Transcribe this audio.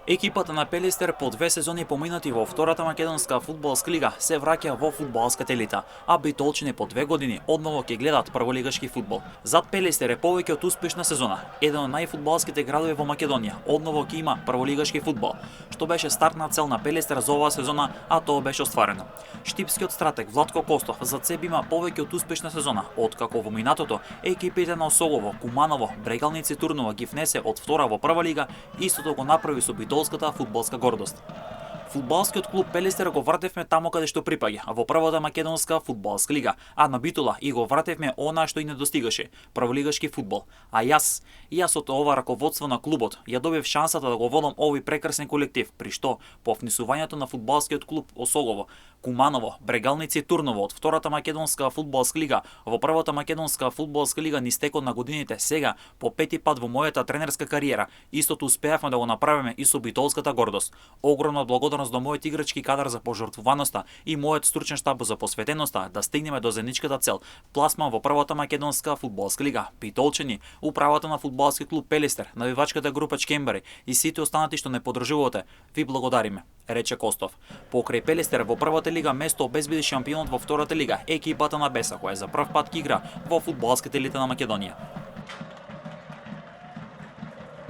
Екипата на Пелистер по 2 сезони поминати во втората македонска фудбалска лига се враќа во фудбалската елита, а битолчини по 2 години одново ќе гледаат прволигашки фудбал. Зад Пелистер е повеќе од успешна сезона. Еден од најфудбалските градови во Македонија одново ќе има прволигашки фудбал, што беше стартна цел на Пелистер за оваа сезона, а тоа беше остварено. Штипскиот стратег Владко Костов зад себе има повеќе од успешна сезона, откако во минатото екипите на Осогово, Куманово, Брегалници, Турново ги внесе од втора во прва лига, истото го направи со битолската фудбалска гордост. Фудбалскиот клуб Пелистер го вратевме таму каде што припаѓа, во првата македонска фудбалска лига, а на Битола и го вратевме она што и не достигаше, прволигашки фудбал. А јас од ова раководство на клубот, ја добив шансата да го водам овој прекрасен колектив, при што по внесувањето на фудбалскиот клуб Осогово, Куманово, Брегалници и Турново од втората македонска фудбалска лига во првата македонска фудбалска лига низ текот на годините, сега по пети пат во мојата тренерска кариера, истото успеавме да го направиме и со битолската гордост. Огромна благодарност до мојот играчки кадар за пожртвуваноста и мојот стручен штаб за посветеноста да стигнеме до заедничката цел, пласман во првата македонска фудбалска лига. Битолчани, управата на фудбалски клуб Пелистер, навивачката група Чкембари и сите останати што не поддржувате, ви благодариме, рече Костов. Покрај Пелистер во првата лига место обезбеди шампионот во втората лига, екипата на Беса, која за прв пат ќе игра во фудбалската елита на Македонија.